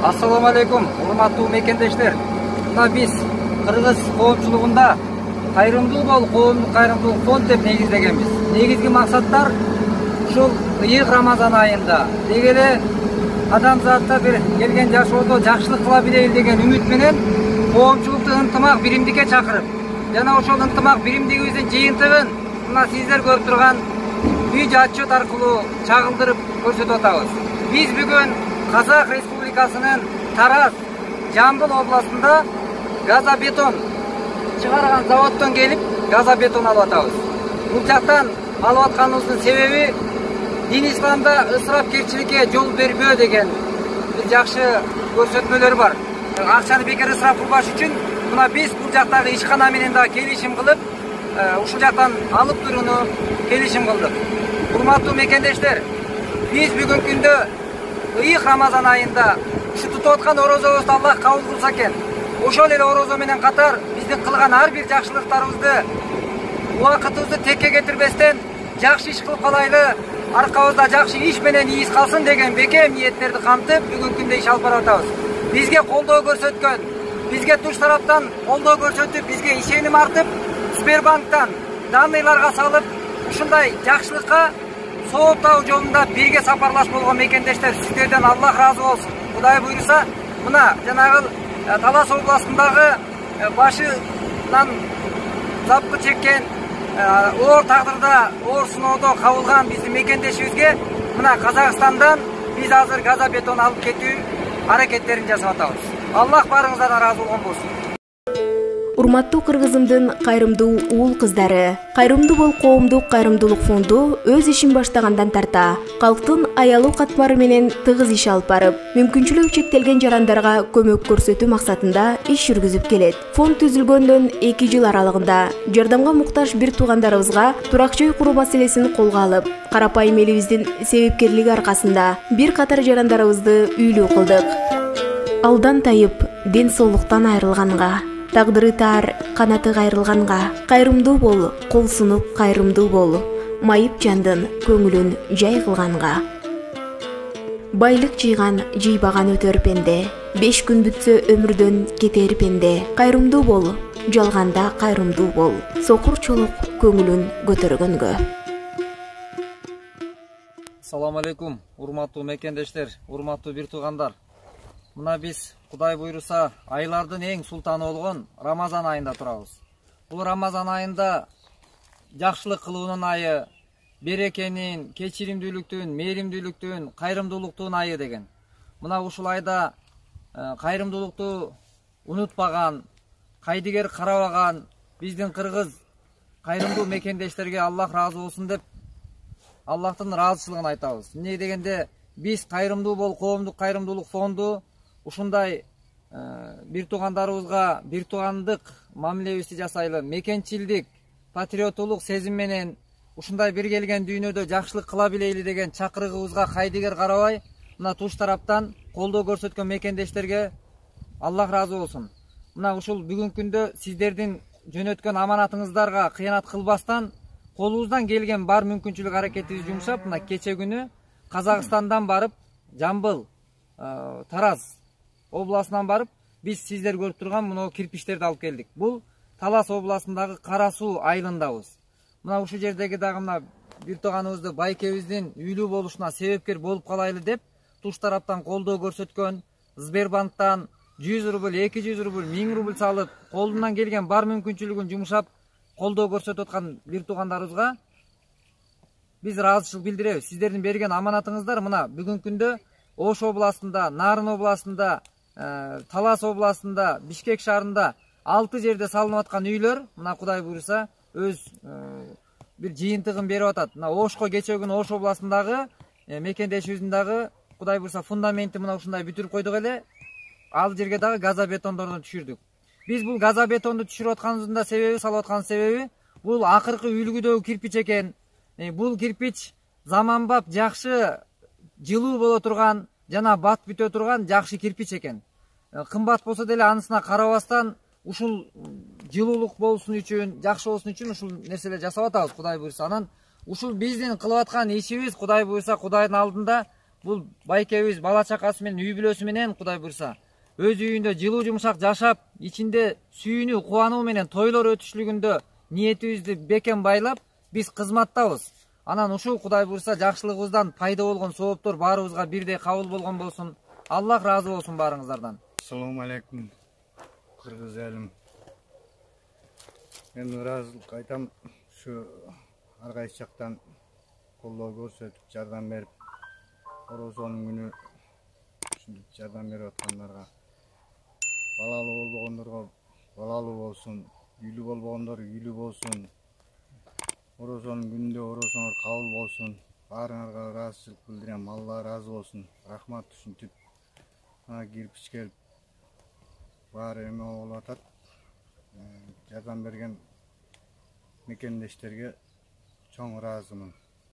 Assalamu alaikum, урматтуу мекендештер. Мына биз Кыргыз коомчулугунда кайрымдуу бол, коомдук кайрымдуулук фонд деп негиздегенбиз. Негизги максаттар ушул ыйык Рамазан айында деги эле адамзатта бир келген жашоодо жакшылык кыла билели деген үмүт менен коомчулукту ынтымак биримдикке чакырып, жана ошол ынтымак биримдигибиздин жыйынтыгын мына сиздер көрүп турган видео отчет аркылуу чагылдырып көрсөтүп атабыз. Биз бүгүн Казак Республикасынын Тараз, Жамбыл областында газобетон чыгарган заводдон келип газобетон алып атабыз. Бул жактан алып атканыбыздын себеби дин исламда ысырапкерчиликке жол бербөө деген бир жакшы көрсөтмөлөр бар. Акчаны бекер ысырап кылбаш үчүн мына биз бул жактагы ишкана менен да келишим кылып, ушул жактан алып турууну келишим кылдык. Урматтуу мекендештер, биз бүгүнкү күндө ыйык Рамазан айында ушу тутуп аткан орозобузду Аллах кабыл кылса экен, ошол эле орозо менен катар биздин кылган ар бир жакшылыктарыбызды, убакытыбызды текке кетирбестен жакшы иш кылып калайлы, аркабызда жакшы иш менен ийиз калсын деген бекем ниеттерди камтып бүгүнкү күндө иш алып барып атабыз. Бизге колдоо көрсөткөн, бизге туш тараптан колдоо көрсөтүп, бизге ишеним артып, Сбербанктан данныйларга салып, ушундай жакшылыкка сооптоо жолунда бирге сапарлаш болгон мекендештер, сиздерден Аллах разы болсун. Кудай буйруса, мына жанагы Талас областындагы башынан запкы чеккен, оор тагдырда, оор сыноодо кабылган биздин мекендешибизге мына Казакстандан биз азыр газобетон алып кетүү аракеттерин жасап атабыз. Аллах барыңыздардан разы болгон болсун. Урматтуу кыргызымдын кайрымдуу уул кыздары, кайрымдуу бол коомдук кайрымдуулук фонду өз ишин баштагандан тарта калктын аялуу катмары менен тыгыз иш алып барып, мүмкүнчүлүгү чектелген жарандарга көмөк көрсөтүү максатында иш жүргүзүп келет. Фонд түзүлгөндөн 2 жыл аралыгында жардамга муктаж бир туугандарыбызга турак-жай куруу маселесин колго алып, карапайым элибиздин себепкерлиги аркасында бир катар жарандарыбызды үйлүү кылдык. Алдан тайып, ден соолуктан айрылганга, тагдыры таар, канаты кайрылганга, кайрымдуу бол, кол сунуп кайрымдуу бол, майып жандын көңүлүн жай кылганга. Байлык жыйган, жыйбаган өтөр пенде, 5 күн бүтсө өмүрдөн кетер пенде. Кайрымдуу бол, жалганда кайрымдуу бол, сокур чолок көңүлүн көтөргөнгө. Assalamu alaikum, урматтуу мекендештер, урматтуу бир туугандар. Мына биз Кудай буйруса айлардын эң султаны болгон Рамазан айында турабыз. Бул Рамазан айында жакшылык кылуунун айы, берекенин, кечиримдүүлүктүн, мээримдүүлүктүн, кайрымдуулуктун айы деген. Мына ушул айда кайрымдуулукту унутпаган, кайдыгер карабаган биздин кыргыз кайрымдуу мекендештерге Аллах разы болсун деп Аллахтын ыраазычылыгын айтабыз. Эмне дегенде биз кайрымдуу бол, коомдук кайрымдуулук фонду ушундай бир туугандарыбызга бир туугандык мамилебизди жасайлы, мекенчилдик, патриоттулук сезим менен ушундай бир келген дүйнөдө жакшылык кыла билейли деген чакырыгыбызга кайдыгер карабай, мына туш тараптан колдоо көрсөткөн мекендештерге Аллах разы болсун. Мына ушул бүгүнкү күндө сиздердин жөнөткөн аманатыңыздарга кыянат кылбастан колубуздан келген бар мүмкүнчүлүк аракетибизди жумшап, мына кече күнү Казакстандан барып, Жамбыл, Тараз областынан барып, биз сиздер көрүп турган мына кирпичтерди алып келдик. Бул Талас областындагы Кара Суу айылындабыз. Мына ушул жердеги дагы мына бир тууганыбызды байкебиздин үйлүү болушуна себепкер болуп калайлы деп туш тараптан колдоо көрсөткөн, Сбербанктан 100 рубль, 200 рубль, 1000 рубль салып, колунан келген бар мүмкүнчүлүгүн жумшап колдоо көрсөтүп аткан бир туугандарыбызга биз ыраазычылык билдиребиз. Сиздердин берген аманатыңыздар мына бүгүнкү күндө Ош областында, Нарын областында, Талас областында, Бишкек шаарында 6 жерде салынып аткан үйлөр, мына Кудай буйруса өз бир жыйынтыгын берип атат. Мына Ошко кече күнү Ош областындагы мекендешибиздин дагы Кудай буйруса фундаменти мына ушундай бүтүрүп койдук эле. Ал жерге дагы газобетондорду түшүрдүк. Биз бул газобетонду түшүрүп атканыбыздын да себеби, салып аткан себеби бул акыркы үлгүдөгү кирпич экен. Бул кирпич заманбап жакшы жылуу боло турган, жана бат бүтө турган жакшы кирпич экен. Кымбат болсо деле анысына карабастан ушул жылуулук болсун үчүн, жакшы болсун үчүн ушул нерселер жасап атабыз Кудай буйруса. Анан ушул биздин кылып аткан ишибиз Кудай буйруса Кудайдын алдында бул байкебиз бала чакасы менен үй бүлөсү менен Кудай буйруса өз үйүндө жылуу жумшак жашап, ичинде сүйүүнү, кубануу менен тойлор өтүшлүгүндө ниетибизди бекем байлап, биз кызматтабыз. Анан ушул Кудай буйруса жакшылыгыбыздан пайда болгон сооптор баарыбызга бирдей кабыл болгон болсун. Аллах ыраазы болсун баарыңыздардан. Assalomu alaykum Kırgız elim. Men ыраазылык айтам, şu аркайсы жактан колдоо көрсөтүп, жардам берип, Орозонун күнү ушинтип жардам берип аткандарга, балалуу болбогондорго балалуу болсун, үйлүү болбогондор үйлүү болсун. Орозонун күнүндө орозоңор кабыл болсун. Баарыңарга ыраазычылык билдирем. Алла ыраазы болсун. Рахмат ушинтип. Кирпич келип баары эме болуп атат. Жардам берген мекендештерге чоң ыраазымын.